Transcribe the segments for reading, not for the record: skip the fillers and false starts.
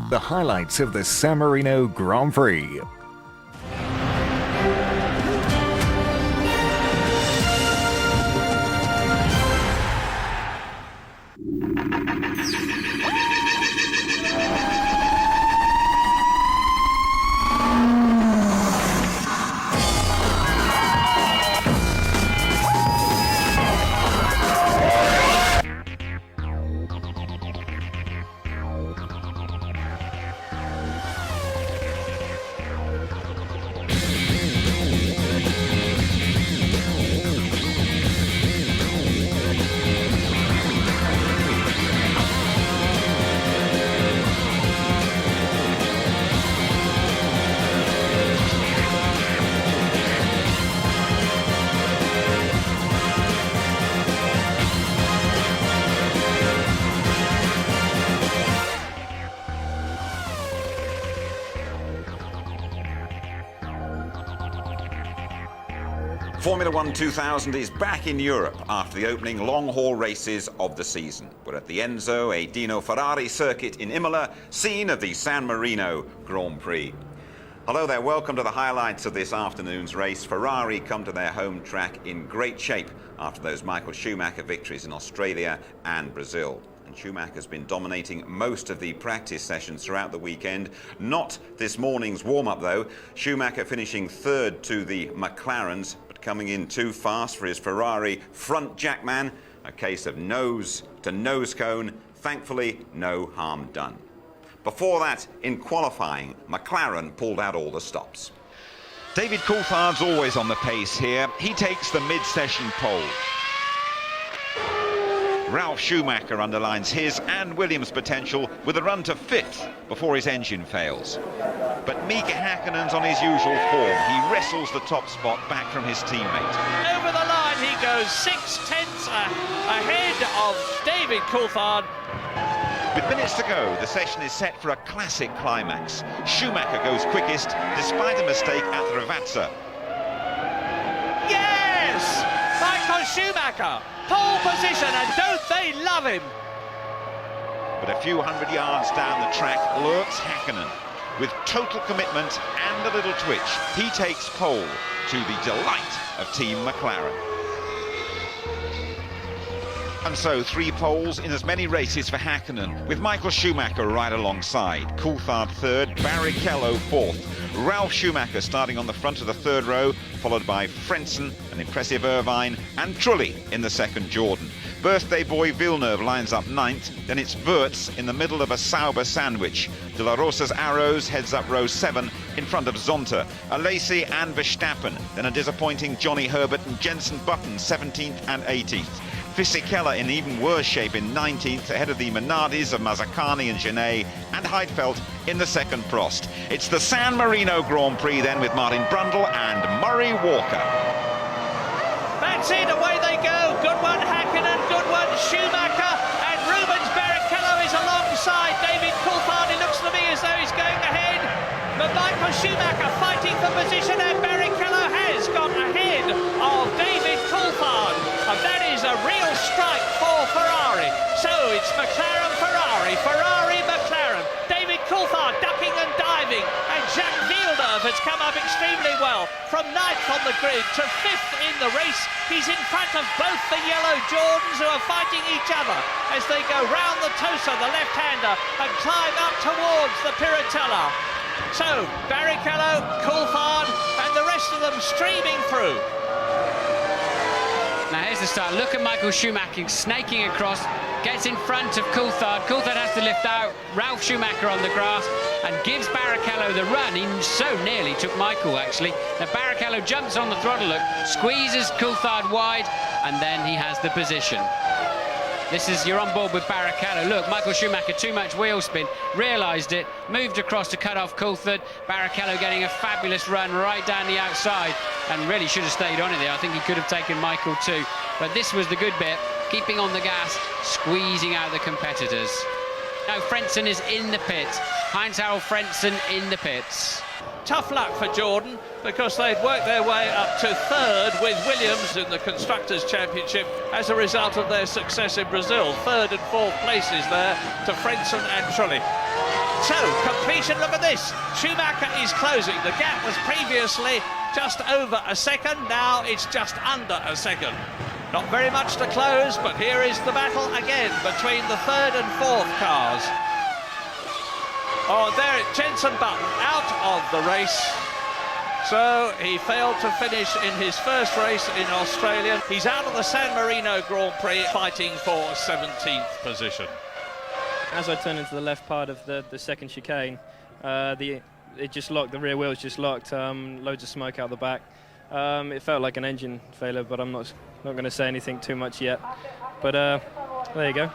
The highlights of the San Marino Grand Prix. Formula 1 2000 is back in Europe after the opening long-haul races of the season. We're at the Enzo e Dino Ferrari circuit in Imola, scene of the San Marino Grand Prix. Hello there, welcome to the highlights of this afternoon's race. Ferrari come to their home track in great shape after those Michael Schumacher victories in Australia and Brazil. And Schumacher's been dominating most of the practice sessions throughout the weekend. Not this morning's warm-up though. Schumacher finishing third to the McLarens, but coming in too fast for his Ferrari front jackman. A case of nose to nose cone. Thankfully, no harm done. Before that, in qualifying, McLaren pulled out all the stops. David Coulthard's always on the pace here. He takes the mid-session pole. Ralf Schumacher underlines his and Williams' potential with a run to fifth before his engine fails. But Mika Häkkinen's on his usual form. He wrestles the top spot back from his teammate. Over the line he goes, 6/10 ahead of David Coulthard. With minutes to go, the session is set for a classic climax. Schumacher goes quickest despite a mistake at Ravazza. Yes! Michael Schumacher, pole position, and don't they love him? But a few hundred yards down the track lurks Häkkinen. With total commitment and a little twitch, he takes pole to the delight of Team McLaren. And so 3 poles in as many races for Häkkinen, with Michael Schumacher right alongside. Coulthard third, Barrichello fourth. Ralf Schumacher starting on the front of the third row, followed by Frentzen, an impressive Irvine, and Trulli in the second Jordan. Birthday boy Villeneuve lines up ninth, then it's Wirtz in the middle of a Sauber sandwich. De La Rosa's Arrows heads up row 7 in front of Zonta, Alesi and Verstappen, then a disappointing Johnny Herbert and Jenson Button 17th and 18th. Fisichella in even worse shape in 19th, ahead of the Minardis of Mazzacani and Genet, and Heidfeld in the second Prost. It's the San Marino Grand Prix then with Martin Brundle and Murray Walker. That's it, away they go. Good one, Häkkinen, good one, Schumacher, and Rubens Barrichello is alongside David Coulthard. It looks to me as though he's going ahead, but Michael Schumacher fighting for position, and Barrichello has got ahead of David Coulthard, and that is a real strike for Ferrari. So it's McLaren, Ferrari, Ferrari, McLaren. David Coulthard ducking and diving, and Jacques Villeneuve has come up extremely well. From 9th on the grid to 5th in the race, he's in front of both the yellow Jordans who are fighting each other as they go round the Tosa, the left-hander, and climb up towards the Piratella. So Barrichello, Coulthard, and the rest of them streaming through. Now here's the start. Look at Michael Schumacher snaking across, gets in front of Coulthard. Coulthard has to lift out Ralf Schumacher on the grass and gives Barrichello the run. He so nearly took Michael, actually. Now Barrichello jumps on the throttle, look, squeezes Coulthard wide, and then he has the position. This is, you're on board with Barrichello. Look, Michael Schumacher, too much wheel spin, realised it, moved across to cut off Coulthard. Barrichello getting a fabulous run right down the outside, and really should have stayed on it there. I think he could have taken Michael too. But this was the good bit, keeping on the gas, squeezing out the competitors. Now Frentzen is in the pits. Heinz-Harald Frentzen in the pits. Tough luck for Jordan, because they'd worked their way up to 3rd with Williams in the Constructors' Championship as a result of their success in Brazil. 3rd and 4th places there to Frentzen and Trulli. So, completion, look at this. Schumacher is closing. The gap was previously just over a second. Now it's just under a second. Not very much to close, but here is the battle again between the third and fourth cars. Oh, there, Jenson Button out of the race. So he failed to finish in his first race in Australia. He's out of the San Marino Grand Prix, fighting for 17th position. As I turned into the left part of the second chicane, it just locked, the rear wheels just locked, loads of smoke out the back. It felt like an engine failure, but I'm not going to say anything too much yet. But there you go.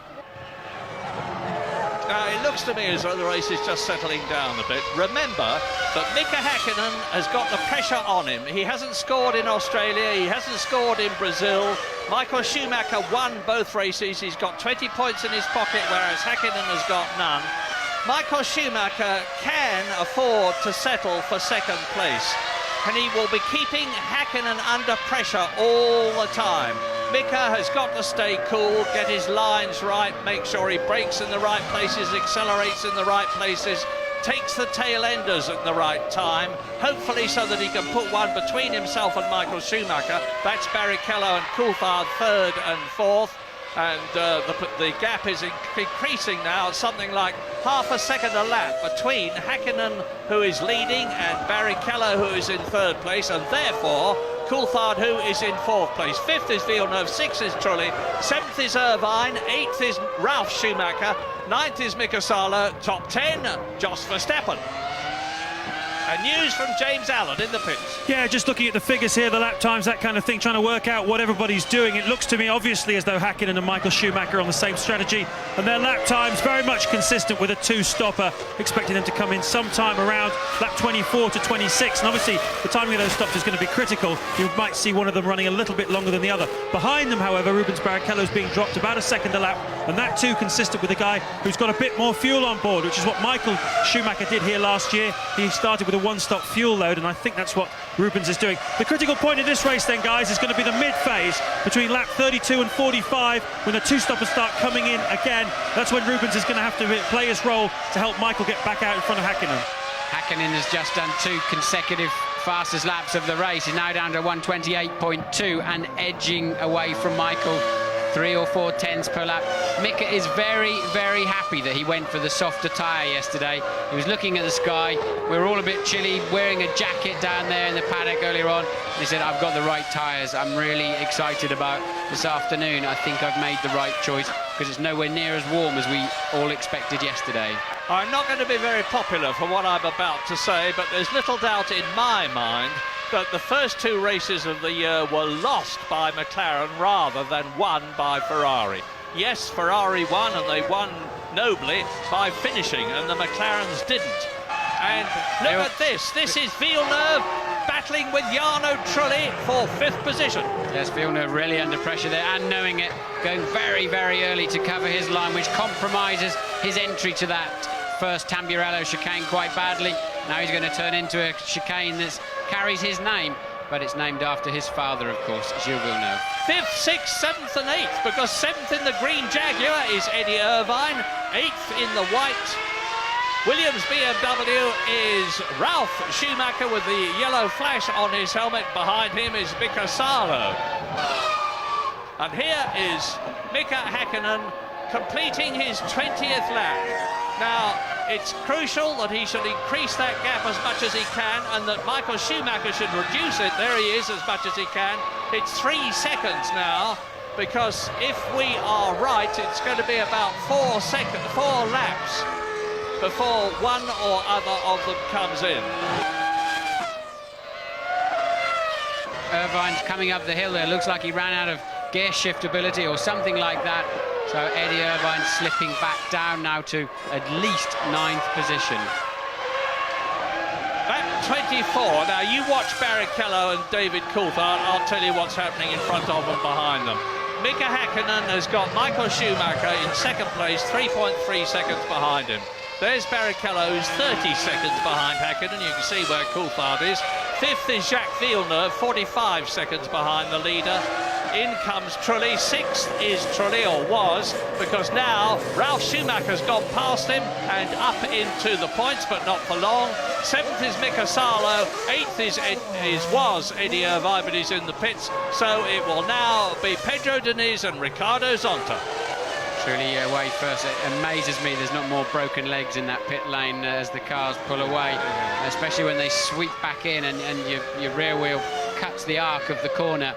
It looks to me as though the race is just settling down a bit. Remember that Mika Häkkinen has got the pressure on him. He hasn't scored in Australia, he hasn't scored in Brazil. Michael Schumacher won both races. He's got 20 points in his pocket, whereas Häkkinen has got none. Michael Schumacher can afford to settle for second place, and he will be keeping Häkkinen under pressure all the time. Mika has got to stay cool, get his lines right, make sure he brakes in the right places, accelerates in the right places, takes the tail enders at the right time, hopefully so that he can put one between himself and Michael Schumacher. That's Barrichello and Coulthard third and fourth, and the gap is increasing now, something like half a second a lap between Häkkinen, who is leading, and Barrichello, who is in third place, and therefore Coulthard, who is in fourth place. Fifth is Villeneuve, sixth is Trulli, seventh is Irvine, eighth is Ralf Schumacher, ninth is Mika Salo, top 10, Jos Verstappen. And news from James Allen in the pits. Yeah, just looking at the figures here, the lap times, that kind of thing, trying to work out what everybody's doing. It looks to me obviously as though Häkkinen and Michael Schumacher are on the same strategy, and their lap times very much consistent with a two-stopper, expecting them to come in sometime around lap 24 to 26. And obviously the timing of those stops is going to be critical. You might see one of them running a little bit longer than the other. Behind them, however, Rubens Barrichello is being dropped about a second a lap, and that too consistent with a guy who's got a bit more fuel on board, which is what Michael Schumacher did here last year. He started with a one-stop fuel load, and I think that's what Rubens is doing. The critical point in this race then, guys, is going to be the mid-phase between lap 32 and 45, when the two-stoppers start coming in again. That's when Rubens is going to have to play his role to help Michael get back out in front of Häkkinen. Häkkinen has just done two consecutive fastest laps of the race. He's now down to 128.2 and edging away from Michael 3 or 4 tenths per lap. Mika is very, very happy that he went for the softer tyre yesterday. He was looking at the sky. We were all a bit chilly, wearing a jacket down there in the paddock earlier on. He said, I've got the right tyres. I'm really excited about this afternoon. I think I've made the right choice, because it's nowhere near as warm as we all expected yesterday. I'm not going to be very popular for what I'm about to say, but there's little doubt in my mind that the first two races of the year were lost by McLaren rather than won by Ferrari. Yes, Ferrari won, and they won nobly by finishing, and the McLarens didn't. And look at this. This is Villeneuve battling with Jarno Trulli for fifth position. Yes, Villeneuve really under pressure there, and knowing it, going very, very early to cover his line, which compromises his entry to that first Tamburello chicane quite badly. Now he's going to turn into a chicane that carries his name, but it's named after his father, of course, Gilles Villeneuve. Fifth, sixth, seventh and eighth, because seventh in the green Jaguar is Eddie Irvine, eighth in the white Williams BMW is Ralf Schumacher with the yellow flash on his helmet. Behind him is Mika Salo. And here is Mika Häkkinen completing his 20th lap. Now, it's crucial that he should increase that gap as much as he can, and that Michael Schumacher should reduce it. There he is, as much as he can. It's 3 seconds now, because if we are right, it's going to be about 4 laps before one or other of them comes in. Irvine's coming up the hill there. Looks like he ran out of gear shiftability or something like that. So Eddie Irvine slipping back down now to at least 9th position. Lap 24. Now you watch Barrichello and David Coulthard. I'll tell you what's happening in front of and behind them. Mika Häkkinen has got Michael Schumacher in second place, 3.3 seconds behind him. There's Barrichello, who's 30 seconds behind Häkkinen. You can see where Coulthard is. Fifth is Jacques Villeneuve, 45 seconds behind the leader. In comes Trulli. 6th is Trulli, or was, because now Ralf Schumacher's gone past him and up into the points, but not for long. 7th is Mika Salo. 8th was Eddie Irvine, but he's in the pits. So it will now be Pedro Diniz and Ricardo Zonta. Truly away first. It amazes me there's not more broken legs in that pit lane as the cars pull away, especially when they sweep back in and your rear wheel cuts the arc of the corner.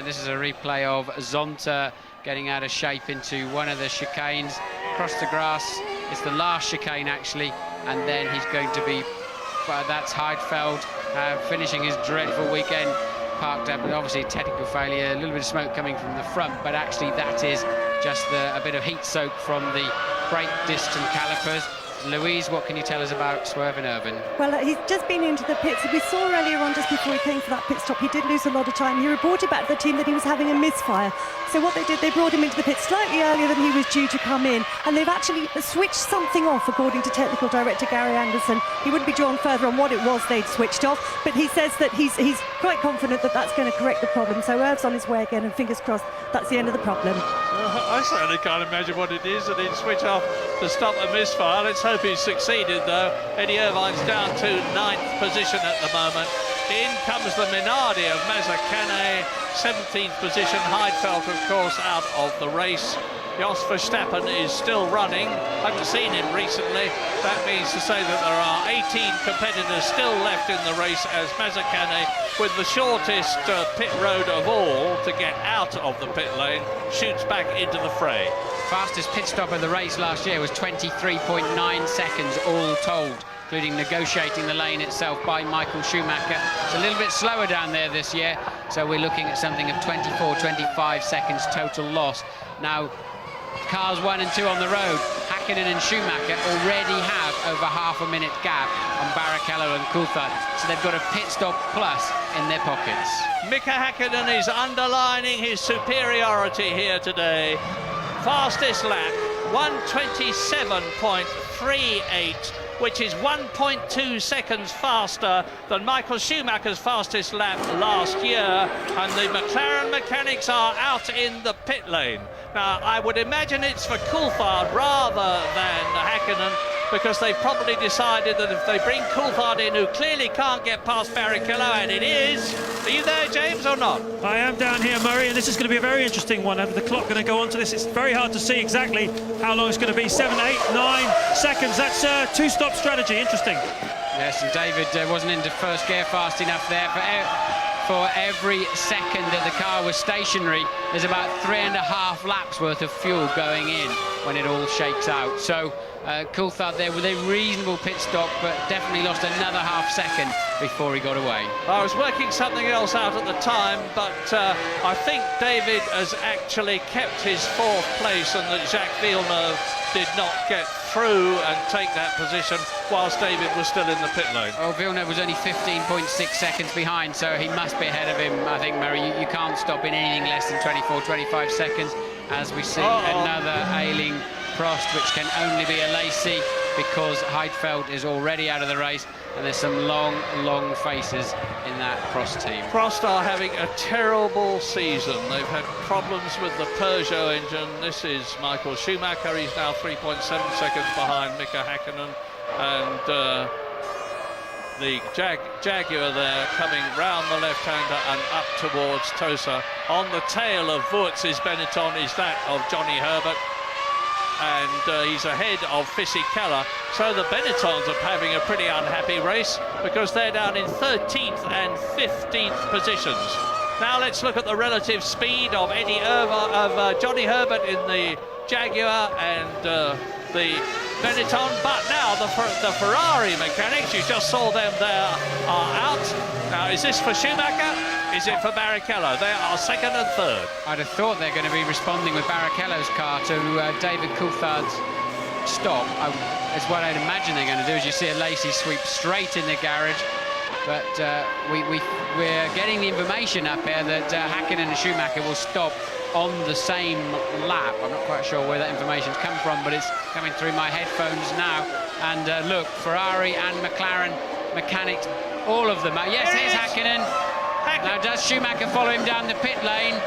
This is a replay of Zonta getting out of shape into one of the chicanes. Across the grass, it's the last chicane actually, and then he's going to be, that's Heidfeld finishing his dreadful weekend. Parked up, but obviously technical failure, a little bit of smoke coming from the front, but actually that is just a bit of heat soak from the brake disc and calipers. Louise, what can you tell us about Swerve Irvine? Well, he's just been into the pits. We saw earlier on, just before he came for that pit stop, he did lose a lot of time. He reported back to the team that he was having a misfire. So what they did, they brought him into the pit slightly earlier than he was due to come in, and they've actually switched something off, according to technical director Gary Anderson. He wouldn't be drawn further on what it was they'd switched off, but he says that he's quite confident that that's going to correct the problem. So Irv's on his way again, and fingers crossed that's the end of the problem. I certainly can't imagine what it is that he'd switch off to stop the misfire. Let's hope he's succeeded, though. Eddie Irvine's down to 9th position at the moment. In comes the Minardi of Mazzacane, 17th position. Heidfeld, of course, out of the race. Jos Verstappen is still running. I haven't seen him recently. That means to say that there are 18 competitors still left in the race, as Mazzacane, with the shortest pit road of all to get out of the pit lane, shoots back into the fray. Fastest pit stop of the race last year was 23.9 seconds all told, including negotiating the lane itself by Michael Schumacher. It's a little bit slower down there this year, so we're looking at something of 25 seconds total loss. Now, cars 1 and 2 on the road, Hakkinen and Schumacher already have over half a minute gap on Barrichello and Coulthard, so they've got a pit stop plus in their pockets. Mika Hakkinen is underlining his superiority here today. Fastest lap, 1:27.38, which is 1.2 seconds faster than Michael Schumacher's fastest lap last year, and the McLaren mechanics are out in the pit lane. Now, I would imagine it's for Coulthard rather than Hakkinen, because they've probably decided that if they bring Coulthard in, who clearly can't get past Barrichello, and it is. Are you there, James, or not? I am down here, Murray, and this is going to be a very interesting one. Over the clock going to go on to this. It's very hard to see exactly how long it's going to be. 7, 8, 9 seconds. That's a two-stop strategy. Interesting. Yes, and David wasn't into first gear fast enough there. For every second that the car was stationary, there's about 3.5 laps worth of fuel going in when it all shakes out. So Coulthard there with a reasonable pit stop, but definitely lost another half second before he got away. I was working something else out at the time, but I think David has actually kept his 4th place, and that Jacques Villeneuve did not get through and take that position whilst David was still in the pit lane. Oh, Villeneuve was only 15.6 seconds behind, so he must be ahead of him. I think, Murray, you can't stop in anything less than 25 seconds, as we see another ailing Prost, which can only be a Lacey, because Heidfeld is already out of the race, and there's some long faces in that Prost team. Prost are having a terrible season. They've had problems with the Peugeot engine. This is Michael Schumacher. He's now 3.7 seconds behind Mika Hakkinen, and the Jaguar there coming round the left-hander and up towards Tosa. On the tail of Wurtz's Benetton is that of Johnny Herbert, and he's ahead of Fisichella. So the Benettons are having a pretty unhappy race, because they're down in 13th and 15th positions. Now let's look at the relative speed of Johnny Herbert in the Jaguar and the Benetton, but now the Ferrari mechanics, you just saw them there, are out. Now, is this for Schumacher? Is it for Barrichello? They are 2nd and 3rd. I'd have thought they're going to be responding with Barrichello's car to David Coulthard's stop. It's what I'd imagine they're going to do. As you see a Lacey sweep straight in the garage, but we're getting the information up here that Hakkinen and Schumacher will stop on the same lap. I'm not quite sure where that information's come from, but it's coming through my headphones now. And look, Ferrari and McLaren mechanics, all of them. Yes, here's Hakkinen. Now, does Schumacher follow him down the pit lane?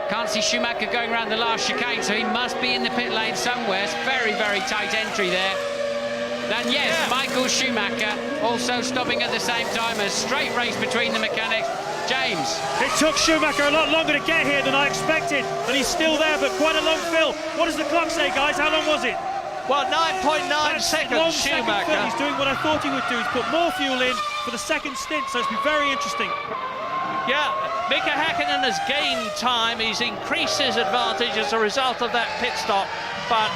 Can't see Schumacher going around the last chicane, so he must be in the pit lane somewhere. It's very, very tight entry there. Then yes, Michael Schumacher also stopping at the same time. A straight race between the mechanics. James. It took Schumacher a lot longer to get here than I expected, and he's still there, but quite a long fill. What does the clock say, guys? How long was it? Well, 9.9 seconds, Schumacher. He's doing what I thought he would do. He's put more fuel in for the second stint, so it's been very interesting. Yeah, Mika Häkkinen has gained time. He's increased his advantage as a result of that pit stop. But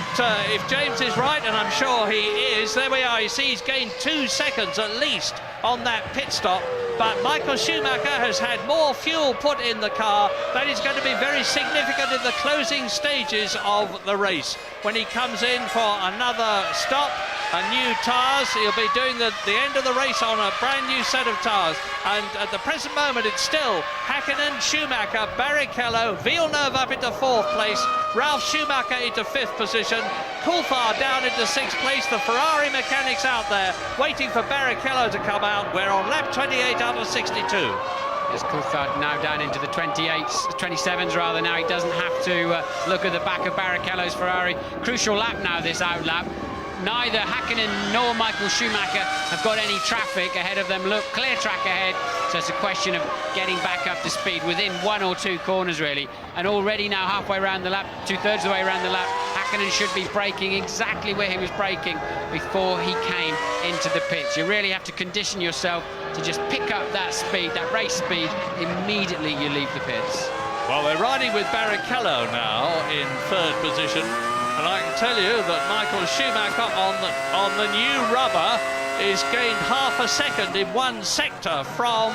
if James is right, and I'm sure he is, there we are. You see he's gained 2 seconds at least on that pit stop. But Michael Schumacher has had more fuel put in the car. That is going to be very significant in the closing stages of the race. When he comes in for another stop, and new tyres, he'll be doing the end of the race on a brand new set of tyres. And at the present moment, it's still Häkkinen, Schumacher, Barrichello, Villeneuve up into 4th place, Ralf Schumacher into 5th position, Coulthard down into 6th place. The Ferrari mechanics out there waiting for Barrichello to come out. We're on lap 28 out of 62. Is Coulthard now down into the 27s rather now. He doesn't have to look at the back of Barrichello's Ferrari. Crucial lap now, this out lap. Neither Häkkinen nor Michael Schumacher have got any traffic ahead of them. Look, clear track ahead. So it's a question of getting back up to speed within 1 or 2 corners, really. And already now halfway around the lap, 2/3 of the way around the lap, Häkkinen should be braking exactly where he was braking before he came into the pits. You really have to condition yourself to just pick up that speed, that race speed, immediately you leave the pits. Well, we're riding with Barrichello now in 3rd position. And I can tell you that Michael Schumacher on the new rubber is gained half a second in 1 sector from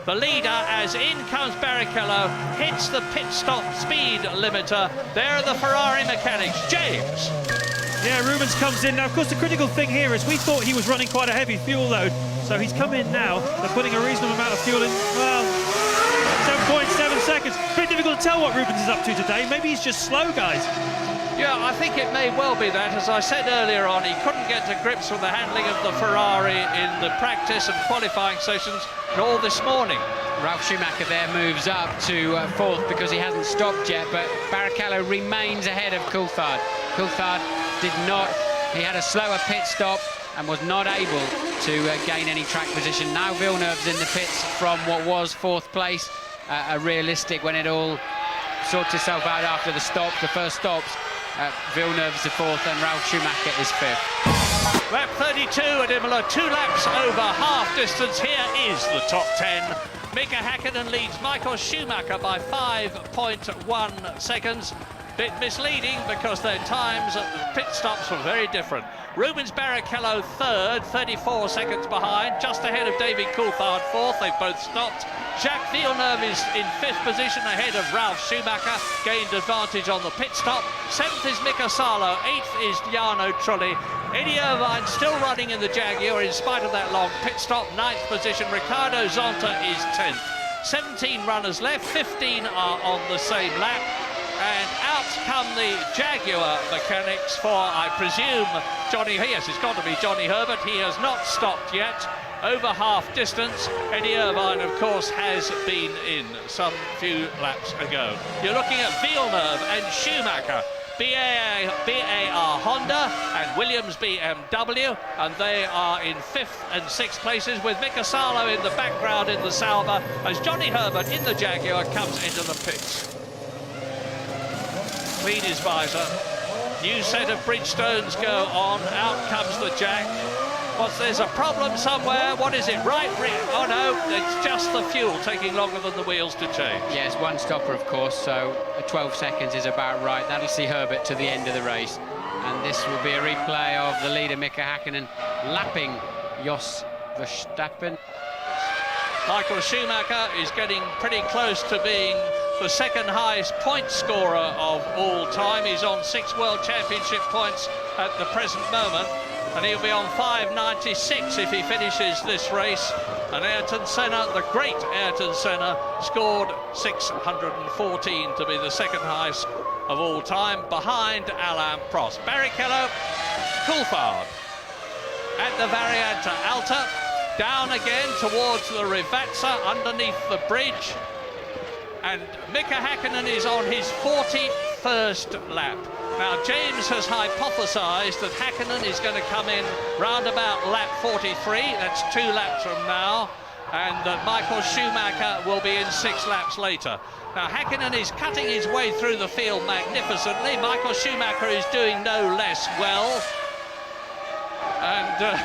the leader as in comes Barrichello, hits the pit stop speed limiter. There are the Ferrari mechanics. James. Yeah, Rubens comes in now. Of course, the critical thing here is we thought he was running quite a heavy fuel load, so he's come in now. They're putting a reasonable amount of fuel in. Well, 7.7 seconds. Bit difficult to tell what Rubens is up to today. Maybe he's just slow, guys. Yeah, I think it may well be that. As I said earlier on, he couldn't get to grips with the handling of the Ferrari in the practice and qualifying sessions, nor this morning. Ralf Schumacher there moves up to 4th because he hasn't stopped yet, but Barrichello remains ahead of Coulthard. Coulthard did not, he had a slower pit stop and was not able to gain any track position. Now Villeneuve's in the pits from what was 4th place, a realistic when it all sorts itself out after the stops, the first stops. Villeneuve's the 4th and Ralf Schumacher is 5th. Lap 32 at Imola, 2 laps over half distance. Here is the top 10. Mika Häkkinen leads Michael Schumacher by 5.1 seconds. Bit misleading because their times at the pit stops were very different. Rubens Barrichello 3rd, 34 seconds behind, just ahead of David Coulthard 4th. They've both stopped. Jacques Villeneuve is in 5th position ahead of Ralf Schumacher, gained advantage on the pit stop. 7th is Mika Salo, 8th is Jarno Trulli. Eddie Irvine still running in the Jaguar in spite of that long pit stop. 9th position, Ricardo Zonta is 10th. 17 runners left, 15 are on the same lap. And out come the Jaguar mechanics for, I presume, yes, it's got to be Johnny Herbert. He has not stopped yet. Over half distance. Eddie Irvine, of course, has been in some few laps ago. You're looking at Villeneuve and Schumacher, BAR Honda and Williams BMW, and they are in 5th and 6th places with Mika Salo in the background in the Sauber as Johnny Herbert in the Jaguar comes into the pits. Clean his visor. New set of Bridgestones go on. Out comes the Jack. There's a problem somewhere. What is it? Right? Oh no, it's just the fuel taking longer than the wheels to change. Yes, 1 stopper, of course, so 12 seconds is about right. That'll see Herbert to the end of the race. And this will be a replay of the leader, Mika Häkkinen, lapping Jos Verstappen. Michael Schumacher is getting pretty close to being the 2nd highest point scorer of all time. He's on 6 World Championship points at the present moment, and he'll be on 596 if he finishes this race. And Ayrton Senna, the great Ayrton Senna, scored 614 to be the 2nd highest of all time, behind Alain Prost. Barrichello, Coulthard at the Variante Alta, down again towards the Rivazza underneath the bridge. and Mika Häkkinen is on his 41st lap. Now, James has hypothesised that Häkkinen is going to come in round about lap 43, that's 2 laps from now, and that Michael Schumacher will be in 6 laps later. Now, Häkkinen is cutting his way through the field magnificently. Michael Schumacher is doing no less well. And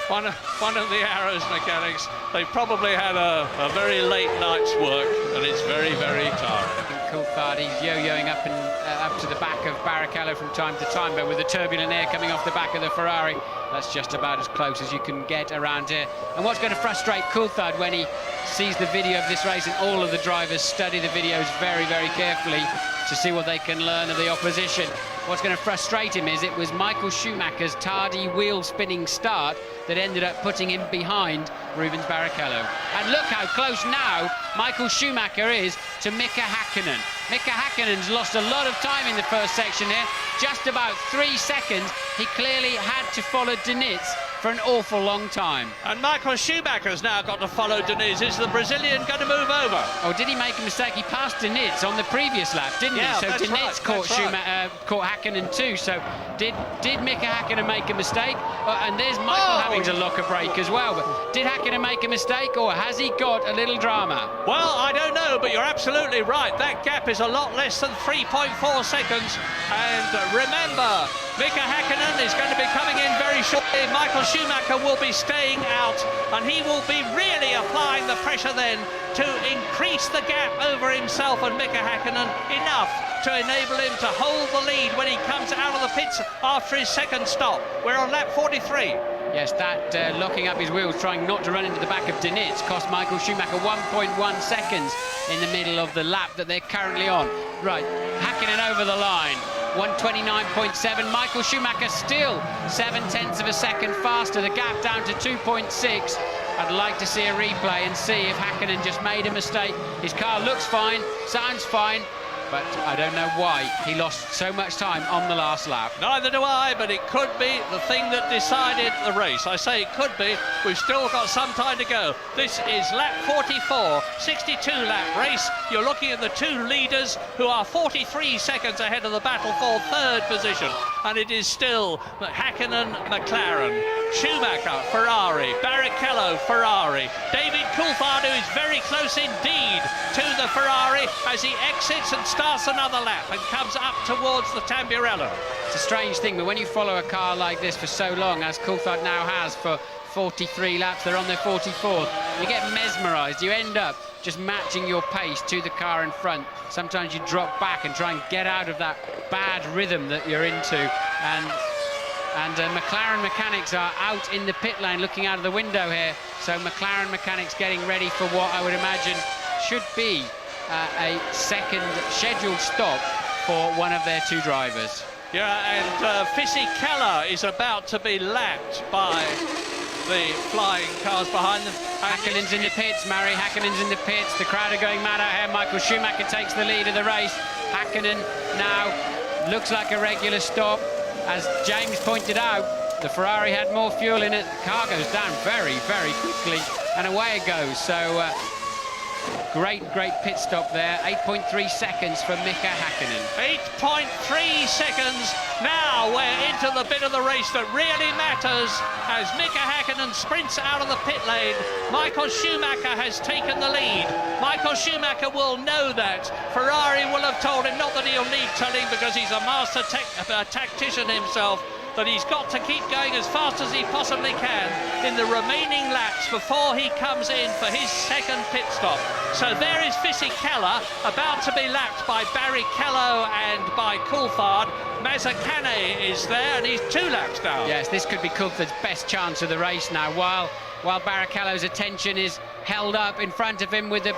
one of the Arrows mechanics, they probably had a very late night's work, and it's very, very tiring. Coulthard, he's yo-yoing up and up to the back of Barrichello from time to time, but with the turbulent air coming off the back of the Ferrari, that's just about as close as you can get around here. And what's going to frustrate Coulthard when he sees the video of this race, and all of the drivers study the videos very, very carefully to see what they can learn of the opposition. What's going to frustrate him is it was Michael Schumacher's tardy wheel-spinning start that ended up putting him behind Rubens Barrichello. And look how close now Michael Schumacher is to Mika Häkkinen. Mika Häkkinen's lost a lot of time in the first section here, just about 3 seconds. He clearly had to follow Diniz for an awful long time. And Michael Schumacher's now got to follow Diniz. Is the Brazilian going to move over? Oh, did he make a mistake? He passed Diniz on the previous lap, didn't he? So Diniz caught Häkkinen too. So did Mika Häkkinen make a mistake? And there's Michael having to lock a brake as well. But did Häkkinen make a mistake, or has he got a little drama? Well, I don't know, but you're absolutely right. That gap is a lot less than 3.4 seconds. And remember, Mika Häkkinen is going to be coming in very shortly. Michael Schumacher will be staying out, and he will be really applying the pressure then to increase the gap over himself and Mika Häkkinen enough to enable him to hold the lead when he comes out of the pits after his second stop. We're on lap 43. Yes, that locking up his wheels, trying not to run into the back of Diniz, cost Michael Schumacher 1.1 seconds in the middle of the lap that they're currently on. Right, Häkkinen over the line. 129.7. Michael Schumacher still 0.7 of a second faster. The gap down to 2.6. I'd like to see a replay and see if Häkkinen just made a mistake. His car looks fine, sounds fine, but I don't know why he lost so much time on the last lap. Neither do I, but it could be the thing that decided the race. I say it could be. We've still got some time to go. This is lap 44, 62-lap race. You're looking at the 2 leaders who are 43 seconds ahead of the battle for 3rd position. And it is still Häkkinen, McLaren, Schumacher, Ferrari, Barrichello, Ferrari, David Coulthard, who is very close indeed to the Ferrari as he exits and starts another lap and comes up towards the Tamburello. It's a strange thing, but when you follow a car like this for so long, as Coulthard now has for 43 laps, they're on their 44th, you get mesmerised. You end up just matching your pace to the car in front. Sometimes you drop back and try and get out of that bad rhythm that you're into. And McLaren mechanics are out in the pit lane looking out of the window here. So McLaren mechanics getting ready for what I would imagine should be a second scheduled stop for one of their 2 drivers. Yeah, and Fisichella is about to be lapped by the flying cars behind them. Häkkinen's in the pits, Murray. Häkkinen's in the pits. The crowd are going mad out here. Michael Schumacher takes the lead of the race. Häkkinen now looks like a regular stop. As James pointed out, the Ferrari had more fuel in it. The car goes down very, very quickly, and away it goes. So great pit stop there. 8.3 seconds for Mika Häkkinen. 8.3 seconds. Now we're into the bit of the race that really matters as Mika Häkkinen sprints out of the pit lane. Michael Schumacher has taken the lead. Michael Schumacher will know that. Ferrari will have told him, not that he'll need telling because he's a master tactician himself, that he's got to keep going as fast as he possibly can in the remaining laps before he comes in for his second pit stop. So there is Fisichella about to be lapped by Barrichello and by Coulthard. Mazzacane is there and he's 2 laps down. Yes, this could be Coulthard's best chance of the race now. While Barrichello's attention is held up in front of him with the,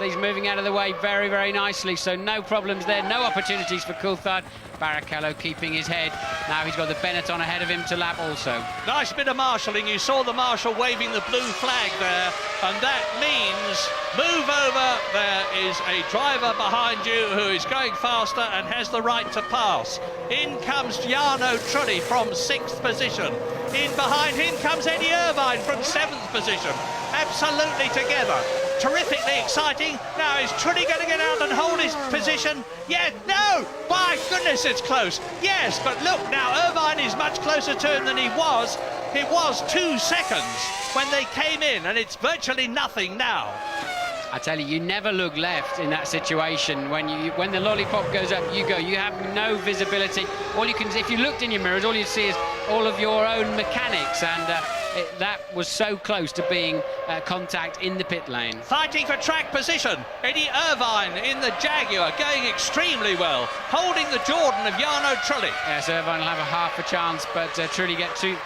he's moving out of the way very, very nicely. So no problems there, no opportunities for Coulthard. Barrichello keeping his head. Now he's got the Benetton ahead of him to lap also. Nice bit of marshalling. You saw the marshal waving the blue flag there, and that means move over. There is a driver behind you who is going faster and has the right to pass. In comes Jarno Trulli from 6th position. In behind him comes Eddie Irvine from 7th position. Absolutely together. Terrifically exciting. Now is Trulli going to get out and hold his position? Yeah, no! My goodness, it's close. Yes, but look now, Irvine is much closer to him than he was. It was 2 seconds when they came in, and it's virtually nothing now. I tell you, you never look left in that situation. When the lollipop goes up, you go. You have no visibility. All you can, if you looked in your mirrors, all you see is all of your own mechanics, and that was so close to being contact in the pit lane. Fighting for track position. Eddie Irvine in the Jaguar, going extremely well, holding the Jordan of Jarno Trulli. Yes, Irvine will have a half a chance, but Trulli get too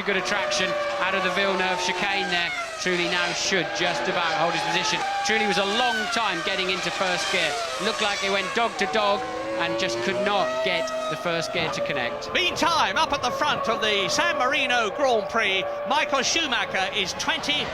good a traction out of the Villeneuve chicane there. Trulli now should just about hold his position. Trulli was a long time getting into first gear. Looked like he went dog to dog and just could not get the first gear to connect. Meantime, up at the front of the San Marino Grand Prix, Michael Schumacher is 20.5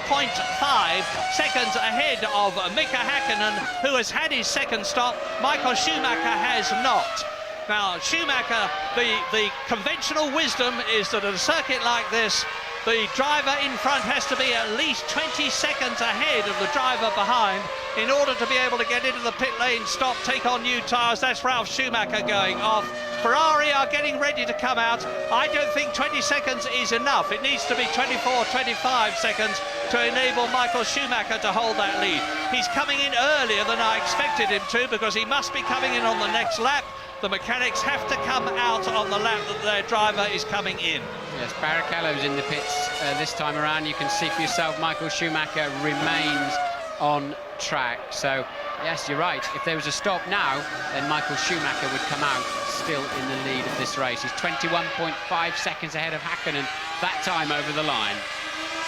seconds ahead of Mika Häkkinen, who has had his second stop. Michael Schumacher has not. Now, Schumacher, the conventional wisdom is that at a circuit like this, the driver in front has to be at least 20 seconds ahead of the driver behind in order to be able to get into the pit lane, stop, take on new tyres. That's Ralf Schumacher going off. Ferrari are getting ready to come out. I don't think 20 seconds is enough. It needs to be 24, 25 seconds to enable Michael Schumacher to hold that lead. He's coming in earlier than I expected him to, because he must be coming in on the next lap. The mechanics have to come out on the lap that their driver is coming in. Yes, Barrichello's in the pits this time around. You can see for yourself Michael Schumacher remains on track. So, yes, you're right. If there was a stop now, then Michael Schumacher would come out still in the lead of this race. He's 21.5 seconds ahead of Häkkinen that time over the line.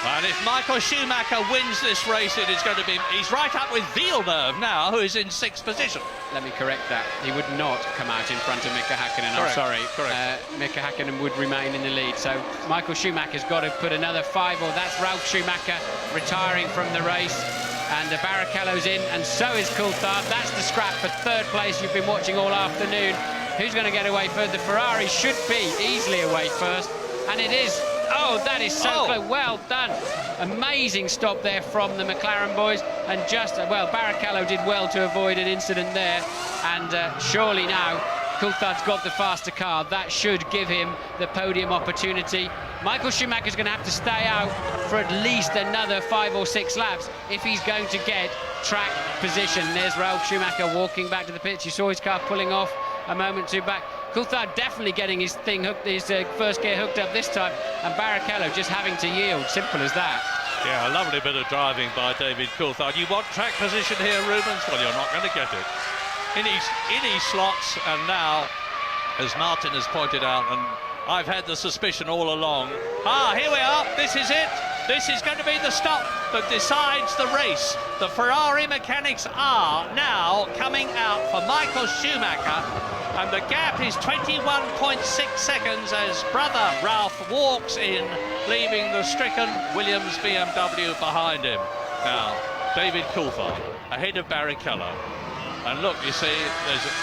And if Michael Schumacher wins this race, it is going to be... He's right up with Villeneuve now, who is in 6th position. Let me correct that. He would not come out in front of Mika Häkkinen. Correct. I'm sorry. Correct. Mika Häkkinen would remain in the lead. So Michael Schumacher's got to put another 5, or that's Ralf Schumacher retiring from the race. And the Barrichello's in, and so is Coulthard. That's the scrap for 3rd place you've been watching all afternoon. Who's going to get away first? The Ferrari should be easily away first, and it is. Oh, that is so close. Well done. Amazing stop there from the McLaren boys. And just, well, Barrichello did well to avoid an incident there. And surely now, Coulthard's got the faster car. That should give him the podium opportunity. Michael Schumacher's going to have to stay out for at least another 5 or 6 laps if he's going to get track position. There's Ralf Schumacher walking back to the pits. You saw his car pulling off a moment or two back. Coulthard definitely getting his thing hooked, his first gear hooked up this time, and Barrichello just having to yield. Simple as that. Yeah, a lovely bit of driving by David Coulthard. You want track position here, Rubens? Well, you're not going to get it. In his slots, and now, as Martin has pointed out, and I've had the suspicion all along. Here we are. This is it. This is going to be the stop that decides the race. The Ferrari mechanics are now coming out for Michael Schumacher, and the gap is 21.6 seconds as brother Ralf walks in, leaving the stricken Williams BMW behind him. Now, David Coulthard ahead of Barrichello. And look, you see,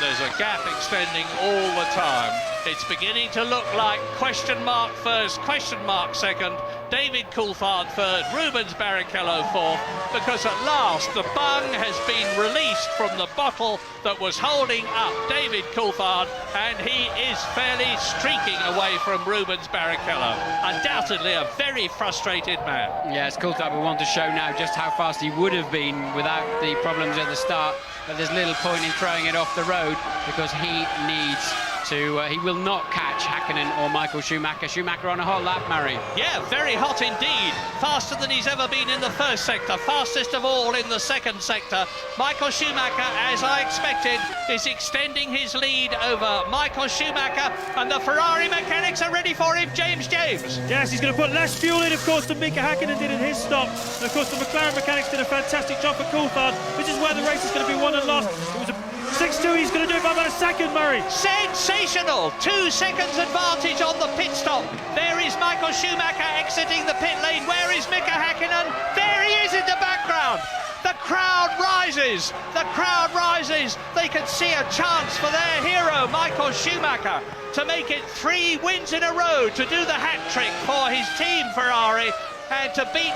there's a gap extending all the time. It's beginning to look like question mark first, question mark second, David Coulthard third, Rubens Barrichello fourth, because at last the bung has been released from the bottle that was holding up David Coulthard, and he is fairly streaking away from Rubens Barrichello. Undoubtedly a very frustrated man. Yes, Coulthard will want to show now just how fast he would have been without the problems at the start, but there's little point in throwing it off the road because he needs to, he will not catch Häkkinen or Michael Schumacher. Schumacher on a hot lap, Murray. Yeah, very hot indeed. Faster than he's ever been in the first sector. Fastest of all in the second sector. Michael Schumacher, as I expected, is extending his lead over Michael Schumacher, and the Ferrari mechanics are ready for him. James. Yes, he's going to put less fuel in, of course, than Mika Häkkinen did in his stop. And of course, the McLaren mechanics did a fantastic job for Coulthard. This is where the race is going to be won and lost. It was a 6-2, he's going to do it by about a second, Murray. Sensational! 2 seconds advantage on the pit stop. There is Michael Schumacher exiting the pit lane. Where is Mika Häkkinen? There he is in the background. The crowd rises. The crowd rises. They can see a chance for their hero, Michael Schumacher, to make it 3 wins in a row, to do the hat-trick for his team Ferrari, and to beat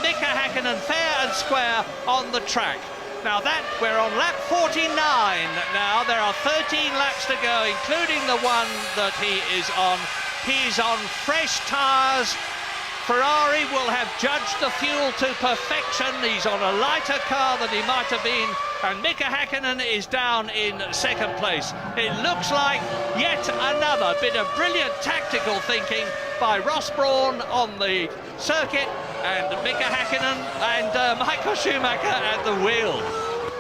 Mika Häkkinen fair and square on the track. Now we're on lap 49 now. There are 13 laps to go, including the one that he is on. He's on fresh tyres. Ferrari will have judged the fuel to perfection. He's on a lighter car than he might have been, and Mika Häkkinen is down in second place. It looks like yet another bit of brilliant tactical thinking by Ross Brawn on the circuit, and Mika Häkkinen and Michael Schumacher at the wheel.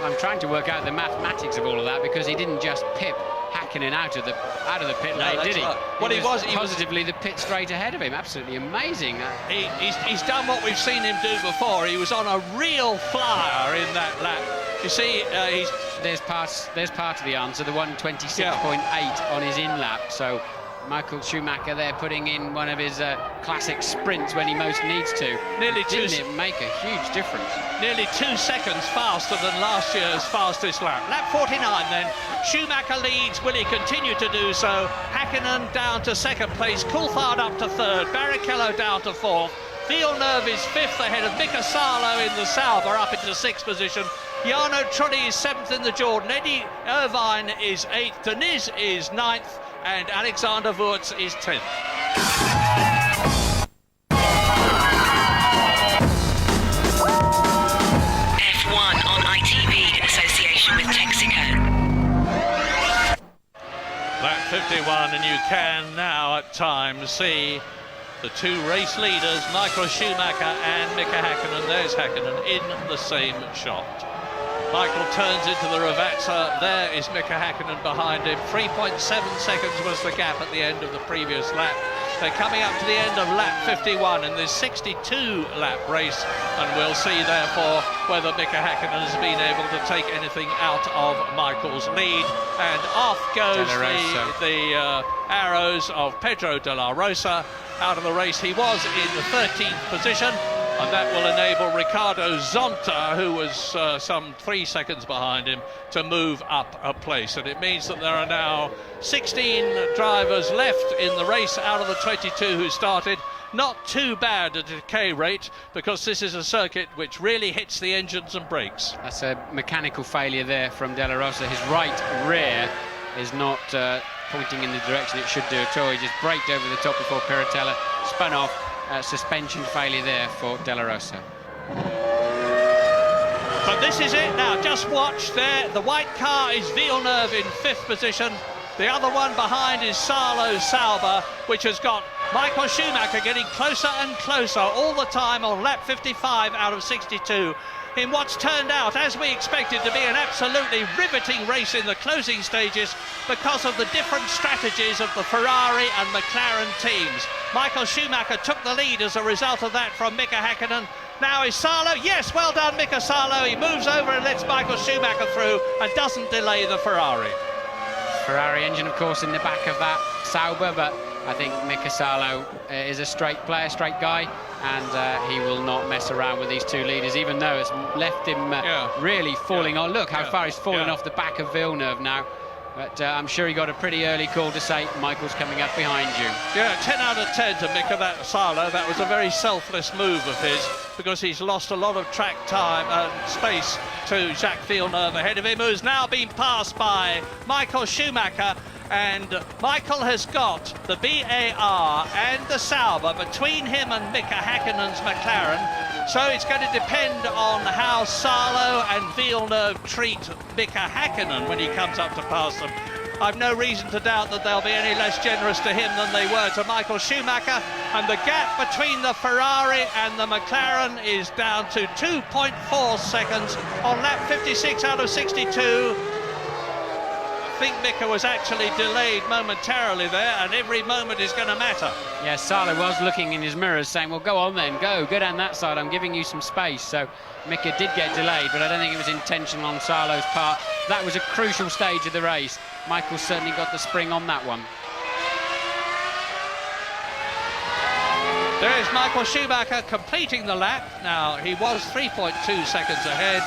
I'm trying to work out the mathematics of all of that, because he didn't just pip Häkkinen out of the pit lane, did he? Right. Well, he was positively the pit straight ahead of him. Absolutely amazing. He's done what we've seen him do before. He was on a real flyer in that lap. You see, there's part of the answer. The 1:26.8 on his in lap. So Michael Schumacher there putting in one of his classic sprints when he most needs to. Didn't it make a huge difference? Nearly 2 seconds faster than last year's fastest lap. Lap 49 then. Schumacher leads. Will he continue to do so? Häkkinen down to second place. Coulthard up to third. Barrichello down to fourth. Villeneuve is fifth ahead of Mika Salo in the Sauber, up into sixth position. Jarno Trulli is seventh in the Jordan. Eddie Irvine is eighth. Deniz is ninth. And Alexander Wurz is 10th. F1 on ITV in association with Texaco. Lap 51, and you can now at times see the 2 race leaders, Michael Schumacher and Mika Häkkinen. There's Häkkinen in the same shot. Michael turns into the Ravazza. There is Mika Häkkinen behind him. 3.7 seconds was the gap at the end of the previous lap. They're coming up to the end of lap 51 in this 62-lap race, and we'll see, therefore, whether Mika Häkkinen has been able to take anything out of Michael's lead. And off goes the arrows of Pedro de la Rosa out of the race. He was in the 13th position. And that will enable Ricardo Zonta, who was some 3 seconds behind him, to move up a place. And it means that there are now 16 drivers left in the race out of the 22 who started. Not too bad a decay rate, because this is a circuit which really hits the engines and brakes. That's a mechanical failure there from De La Rosa. His right rear is not pointing in the direction it should do at all. He just braked over the top before Piratella spun off. Suspension failure there for De La Rosa. But this is it now. Just watch there. The white car is Villeneuve in 5th position. The other one behind is Salo Sauber, which has got Michael Schumacher getting closer and closer all the time on lap 55 out of 62. In what's turned out, as we expected, to be an absolutely riveting race in the closing stages because of the different strategies of the Ferrari and McLaren teams. Michael Schumacher took the lead as a result of that from Mika Häkkinen. Now is Salo. Yes, well done, Mika Salo. He moves over and lets Michael Schumacher through and doesn't delay the Ferrari. Ferrari engine, of course, in the back of that Sauber, but I think Mika Salo is a straight player, straight guy, and he will not mess around with these 2 leaders, even though it's left him really falling on. Look how far he's fallen off the back of Villeneuve now. But I'm sure he got a pretty early call to say, Michael's coming up behind you. Yeah, 10 out of 10 to Mika Salo. That was a very selfless move of his, because he's lost a lot of track time and space to Jacques Villeneuve ahead of him, who's now been passed by Michael Schumacher. And Michael has got the BAR and the Sauber between him and Mika Häkkinen's McLaren. So it's going to depend on how Salo and Villeneuve treat Mika Häkkinen when he comes up to pass them. I've no reason to doubt that they'll be any less generous to him than they were to Michael Schumacher. And the gap between the Ferrari and the McLaren is down to 2.4 seconds on lap 56 out of 62. I think Mika was actually delayed momentarily there, and every moment is going to matter. Yeah, Salo was looking in his mirrors saying, well, go on then, go down that side, I'm giving you some space. So Mika did get delayed, but I don't think it was intentional on Salo's part. That was a crucial stage of the race. Michael certainly got the spring on that one. There's Michael Schumacher completing the lap. Now, he was 3.2 seconds ahead,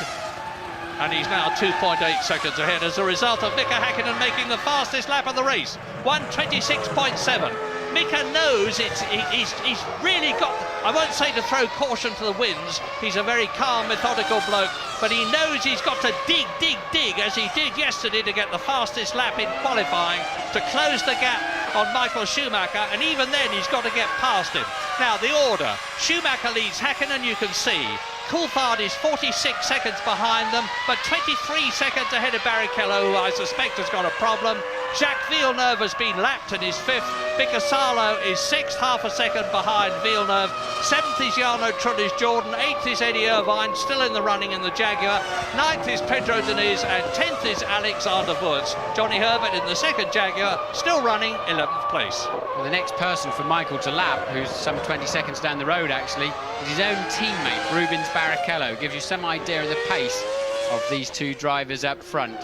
and he's now 2.8 seconds ahead as a result of Mika Häkkinen making the fastest lap of the race, 1:26.7. Mika knows he's really got, I won't say to throw caution to the winds, he's a very calm, methodical bloke, but he knows he's got to dig, as he did yesterday to get the fastest lap in qualifying, to close the gap on Michael Schumacher, and even then he's got to get past him. Now, the order: Schumacher leads Häkkinen, you can see. Coulthard is 46 seconds behind them, but 23 seconds ahead of Barrichello, who I suspect has got a problem. Jacques Villeneuve has been lapped and is 5th. Mika Salo is 6th, half a second behind Villeneuve. 7th is Jarno Trullis Jordan. 8th is Eddie Irvine, still in the running in the Jaguar. 9th is Pedro Diniz, and 10th is Alexander Wurz. Johnny Herbert in the second Jaguar, still running 11th place. Well, the next person for Michael to lap, who's some 20 seconds down the road actually, is his own teammate, Rubens Barrichello. Gives you some idea of the pace of these two drivers up front.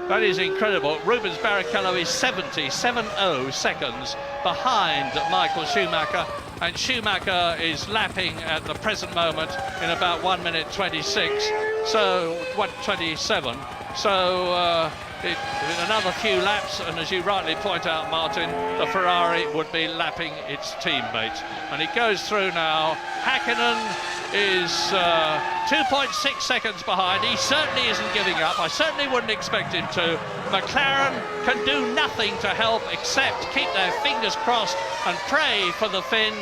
That is incredible. Rubens Barrichello is 70 seconds behind Michael Schumacher, and Schumacher is lapping at the present moment in about 1:26, so 1:27. So in another few laps, and as you rightly point out, Martin, the Ferrari would be lapping its teammate. And it goes through now. Häkkinen is 2.6 seconds behind. He certainly isn't giving up. I certainly wouldn't expect him to. McLaren can do nothing to help except keep their fingers crossed and pray for the Finn,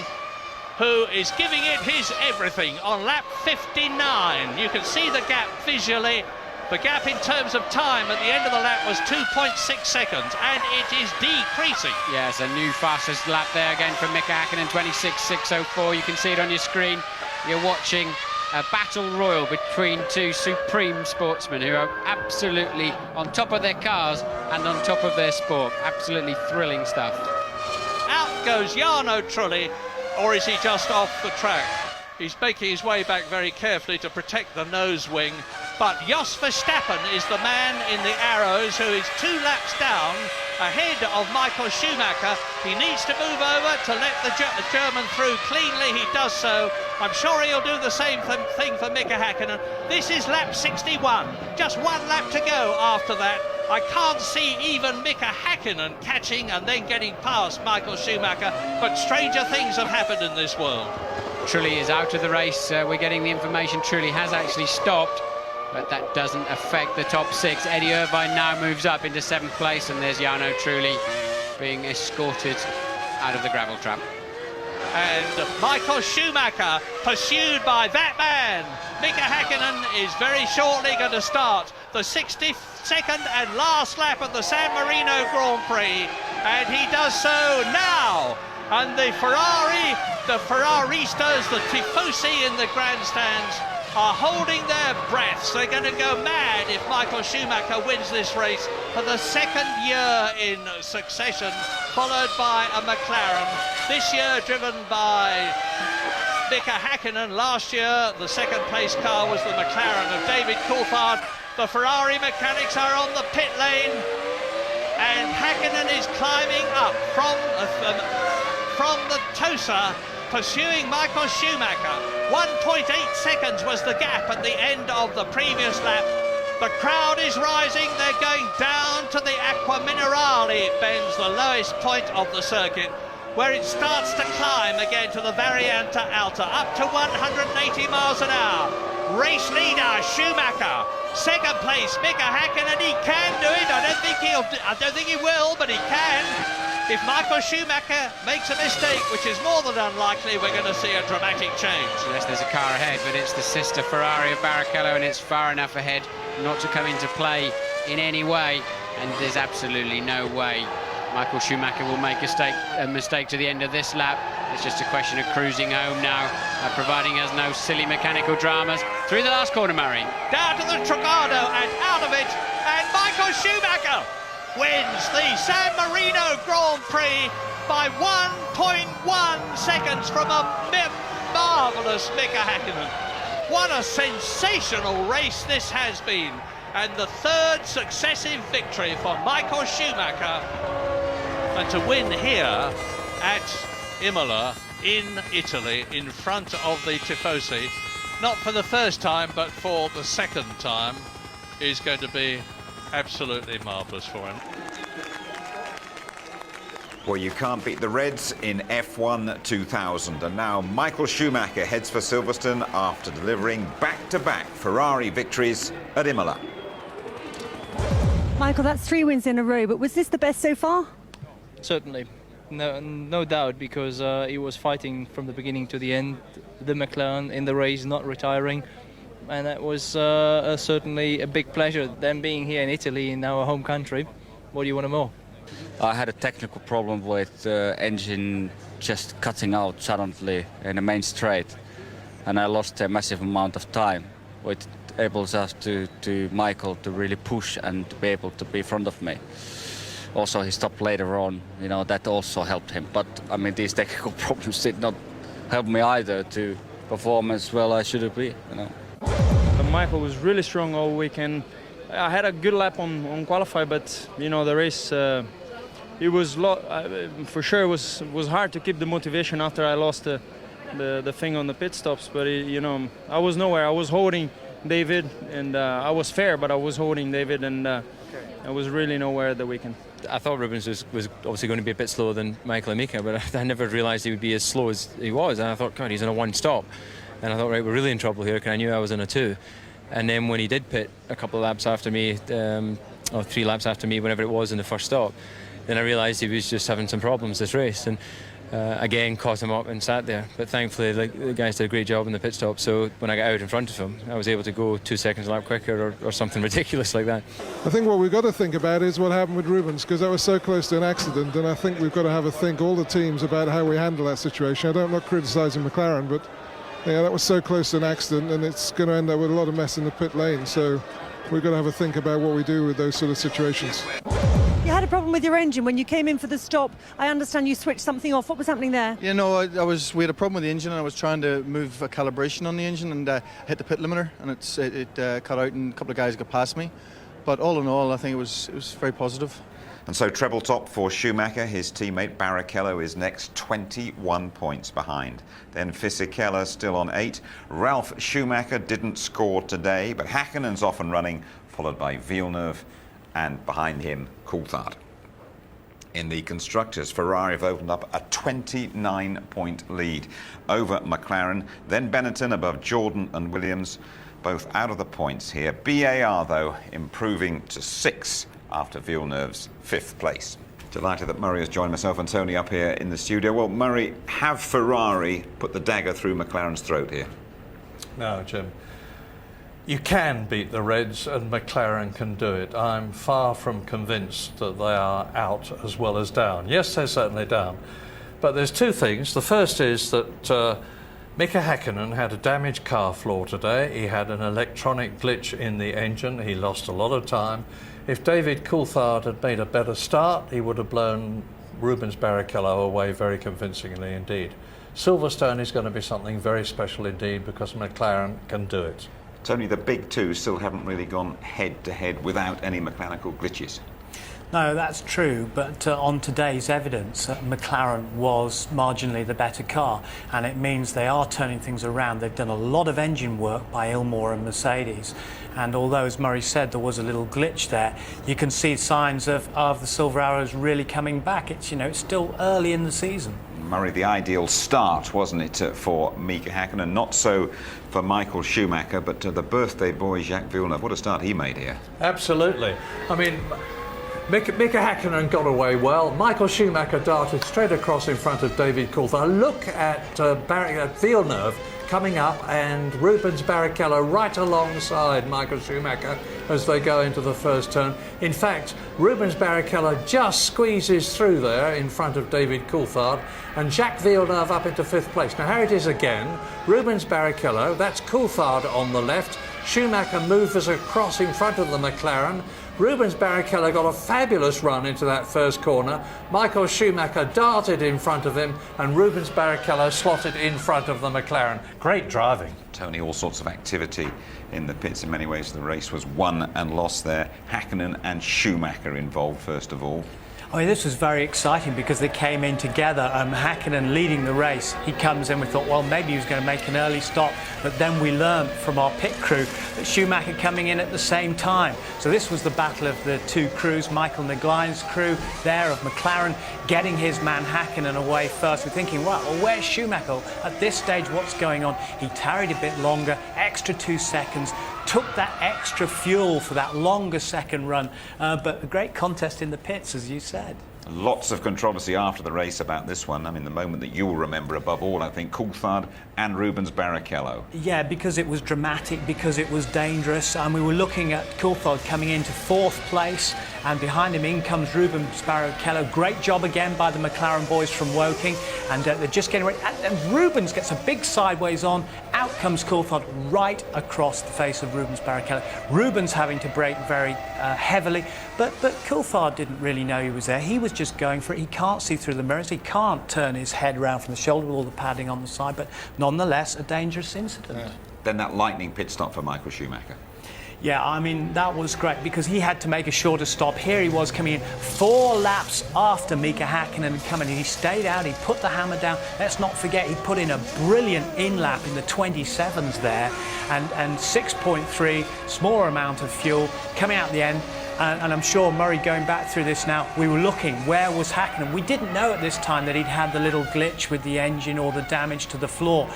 who is giving it his everything on lap 59. You can see the gap visually. The gap in terms of time at the end of the lap was 2.6 seconds, and it is decreasing. Yes, a new fastest lap there again from Mika Häkkinen, 26.604. You can see it on your screen. You're watching a battle royal between two supreme sportsmen who are absolutely on top of their cars and on top of their sport. Absolutely thrilling stuff. Out goes Jarno Trulli, or is he just off the track? He's making his way back very carefully to protect the nose wing. But Jos Verstappen is the man in the arrows who is 2 laps down ahead of Michael Schumacher. He needs to move over to let the German through cleanly. He does so. I'm sure he'll do the same thing for Mika Häkkinen. This is lap 61. Just 1 lap to go after that. I can't see even Mika Häkkinen catching and then getting past Michael Schumacher, but stranger things have happened in this world. Trulli is out of the race. We're getting the information Trulli has actually stopped, but that doesn't affect the top 6. Eddie Irvine now moves up into 7th place, and there's Jarno Trulli being escorted out of the gravel trap. And Michael Schumacher pursued by that man. Mika Häkkinen is very shortly going to start the 62nd and last lap of the San Marino Grand Prix, and he does so now. And the Ferraristas, the Tifosi in the grandstands are holding their breaths. They're going to go mad if Michael Schumacher wins this race for the 2nd year in succession, followed by a McLaren. This year driven by Mika Häkkinen. Last year the 2nd place car was the McLaren of David Coulthard. The Ferrari mechanics are on the pit lane, and Häkkinen is climbing up from the Tosa, pursuing Michael Schumacher. 1.8 seconds was the gap at the end of the previous lap. The crowd is rising. They're going down to the Acqua Minerale bends, the lowest point of the circuit, where it starts to climb again to the Variante Alta, up to 180 miles an hour. Race leader Schumacher. 2nd place Mika Häkkinen, and he can do it. I don't think he will, but he can. If Michael Schumacher makes a mistake, which is more than unlikely, we're going to see a dramatic change. Yes, there's a car ahead, but it's the sister Ferrari of Barrichello, and it's far enough ahead not to come into play in any way. And there's absolutely no way Michael Schumacher will make a mistake to the end of this lap. It's just a question of cruising home now, providing us no silly mechanical dramas. Through the last corner, Murray. Down to the Trocado and out of it, and Michael Schumacher wins the San Marino Grand Prix by 1.1 seconds from a marvellous Mika Häkkinen. What a sensational race this has been, and the 3rd successive victory for Michael Schumacher. And to win here at Imola in Italy in front of the Tifosi, not for the first time but for the second time, is going to be absolutely marvellous for him. Well, you can't beat the Reds in F1 2000. And now Michael Schumacher heads for Silverstone after delivering back-to-back Ferrari victories at Imola. Michael, that's 3 wins in a row, but was this the best so far? Certainly. No doubt, because he was fighting from the beginning to the end, the McLaren in the race, not retiring. And that was certainly a big pleasure. Them being here in Italy, in our home country, what do you want more? I had a technical problem with the engine just cutting out suddenly in the main straight, and I lost a massive amount of time, which enables us to Michael to really push and to be able to be in front of me. Also, he stopped later on, you know, that also helped him. But I mean, these technical problems did not help me either to perform as well as I should be, you know. Michael was really strong all weekend. I had a good lap on qualify, but you know, the race, it was for sure was hard to keep the motivation after I lost the thing on the pit stops. But you know, I was nowhere. I was holding David, and I was fair, but I was holding David, and I was really nowhere the weekend. I thought Rubens was obviously going to be a bit slower than Michael and Mika, but I never realised he would be as slow as he was. And I thought, God, he's on a one stop. And I thought, right, we're really in trouble here, because I knew I was in a 2. And then when he did pit a couple of laps after me, or 3 laps after me, whenever it was in the first stop, then I realised he was just having some problems this race. And again, caught him up and sat there. But thankfully, the guys did a great job in the pit stop. So when I got out in front of him, I was able to go 2 seconds a lap quicker or something ridiculous like that. I think what we've got to think about is what happened with Rubens, because that was so close to an accident. And I think we've got to have a think, all the teams, about how we handle that situation. I'm not criticising McLaren, but yeah, that was so close to an accident, and it's going to end up with a lot of mess in the pit lane. So we've got to have a think about what we do with those sort of situations. You had a problem with your engine when you came in for the stop. I understand you switched something off. What was happening there? You know, we had a problem with the engine, and I was trying to move a calibration on the engine, and hit the pit limiter, and it cut out, and a couple of guys got past me. But all in all, I think it was very positive. And so treble top for Schumacher. His teammate Barrichello is next, 21 points behind. Then Fisichella still on 8. Ralf Schumacher didn't score today, but Häkkinen's off and running, followed by Villeneuve, and behind him Coulthard. In the constructors, Ferrari have opened up a 29-point lead over McLaren. Then Benetton above Jordan and Williams, both out of the points here. BAR, though, improving to 6 after Villeneuve's 5th place. Delighted that Murray has joined myself and Tony up here in the studio. Well, Murray, have Ferrari put the dagger through McLaren's throat here? No, Jim. You can beat the Reds, and McLaren can do it. I'm far from convinced that they are out as well as down. Yes, they're certainly down. But there's 2 things. The first is that Mika Häkkinen had a damaged car floor today. He had an electronic glitch in the engine. He lost a lot of time. If David Coulthard had made a better start, he would have blown Rubens Barrichello away very convincingly indeed. Silverstone is going to be something very special indeed, because McLaren can do it. Tony, the big 2 still haven't really gone head-to-head without any mechanical glitches. No, that's true, but on today's evidence, McLaren was marginally the better car, and it means they are turning things around. They've done a lot of engine work by Ilmor and Mercedes, and although, as Murray said, there was a little glitch there, you can see signs of the Silver Arrows really coming back. It's, you know, it's still early in the season. Murray, the ideal start, wasn't it, for Mika Häkkinen? Not so for Michael Schumacher, but the birthday boy Jacques Villeneuve. What a start he made here. Absolutely. I mean, Mika Häkkinen got away well. Michael Schumacher darted straight across in front of David Coulthard. Look at Villeneuve coming up, and Rubens Barrichello right alongside Michael Schumacher as they go into the first turn. In fact, Rubens Barrichello just squeezes through there in front of David Coulthard, and Jacques Villeneuve up into 5th place. Now here it is again. Rubens Barrichello, that's Coulthard on the left. Schumacher moves across in front of the McLaren. Rubens Barrichello got a fabulous run into that first corner. Michael Schumacher darted in front of him, and Rubens Barrichello slotted in front of the McLaren. Great driving. Tony, all sorts of activity in the pits. In many ways, the race was won and lost there. Häkkinen and Schumacher involved, first of all. Oh, this was very exciting because they came in together. Hakkinen leading the race. He comes in, we thought, well, maybe he was going to make an early stop, but then we learned from our pit crew that Schumacher coming in at the same time. So this was the battle of the two crews. Michael Neglin's crew there of McLaren getting his man Hakkinen away first. We're thinking, well, where's Schumacher? At this stage, what's going on? He tarried a bit longer, extra 2 seconds, took that extra fuel for that longer second run, but a great contest in the pits, as you said. Lots of controversy after the race about this one. I mean, the moment that you will remember above all, I think, Coulthard and Rubens Barrichello. Yeah, because it was dramatic, because it was dangerous, and we were looking at Coulthard coming into 4th place, and behind him in comes Rubens Barrichello. Great job again by the McLaren boys from Woking, and they're just getting ready. And Rubens gets a big sideways on. Out comes Coulthard right across the face of Rubens Barrichello. Rubens having to brake very heavily, but Coulthard didn't really know he was there. He was just going for it. He can't see through the mirrors. He can't turn his head around from the shoulder with all the padding on the side, but nonetheless, a dangerous incident. Yeah. Then that lightning pit stop for Michael Schumacher. Yeah, I mean, that was great because he had to make a shorter stop. Here he was coming in 4 laps after Mika Hakkinen coming in. He stayed out, he put the hammer down. Let's not forget, he put in a brilliant in-lap in the 27s there, and 6.3, smaller amount of fuel coming out the end. And I'm sure, Murray, going back through this now, we were looking, where was Hakkinen? We didn't know at this time that he'd had the little glitch with the engine or the damage to the floor.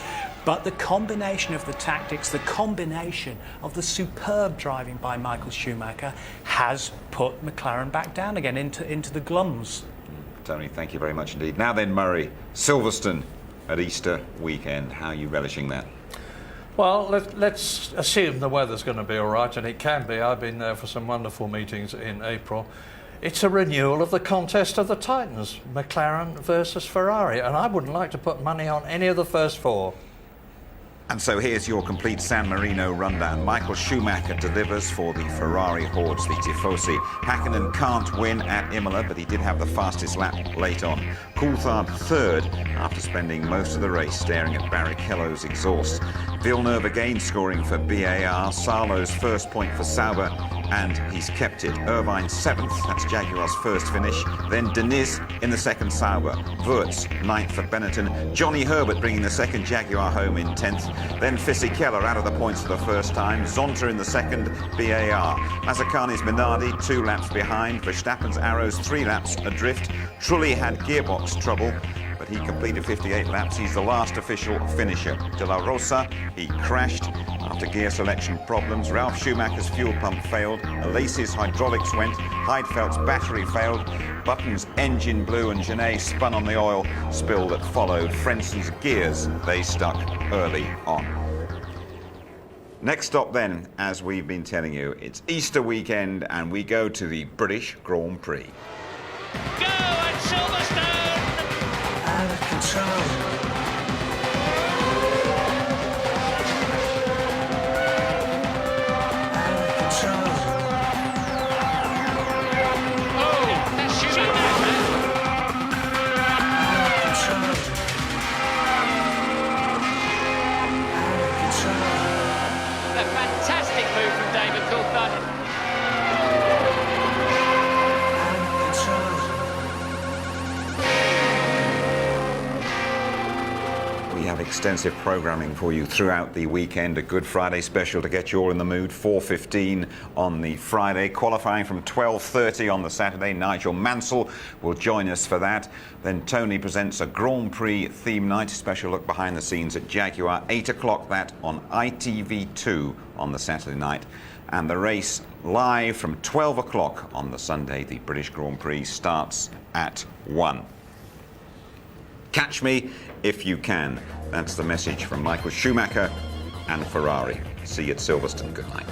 But the combination of the tactics, the combination of the superb driving by Michael Schumacher has put McLaren back down again into the glums. Tony, thank you very much indeed. Now then, Murray, Silverstone at Easter weekend. How are you relishing that? Well, let's assume the weather's going to be all right, and it can be. I've been there for some wonderful meetings in April. It's a renewal of the contest of the Titans, McLaren versus Ferrari, and I wouldn't like to put money on any of the first 4. And so here's your complete San Marino rundown. Michael Schumacher delivers for the Ferrari hordes, the Tifosi. Hakkinen can't win at Imola, but he did have the fastest lap late on. Coulthard 3rd after spending most of the race staring at Barrichello's exhaust. Villeneuve again scoring for BAR. Salo's first point for Sauber, and he's kept it. Irvine 7th, that's Jaguar's first finish. Then Deniz in the 2nd Sauber. Wurz 9th for Benetton. Johnny Herbert bringing the 2nd Jaguar home in 10th. Then Fisichella out of the points for the first time. Zonta in the 2nd, BAR. Mazzacani's Minardi 2 laps behind. Verstappen's Arrows 3 laps adrift. Trulli had gearbox trouble, but he completed 58 laps. He's the last official finisher. De La Rosa, he crashed after gear selection problems. Ralf Schumacher's fuel pump failed. Alace's hydraulics went. Heidfeldt's battery failed. Button's engine blew, and Genet spun on the oil spill that followed. Frenson's gears, they stuck early on. Next stop then, as we've been telling you, it's Easter weekend, and we go to the British Grand Prix. Go at Silverstone! Out of control. Extensive programming for you throughout the weekend. A Good Friday special to get you all in the mood. 4:15 on the Friday, qualifying from 12:30 on the Saturday. Nigel Mansell will join us for that. Then Tony presents a Grand Prix theme night, special look behind the scenes at Jaguar. 8 o'clock that on ITV2 on the Saturday night. And the race live from 12 o'clock on the Sunday. The British Grand Prix starts at 1. Catch me if you can. That's the message from Michael Schumacher and Ferrari. See you at Silverstone. Good night.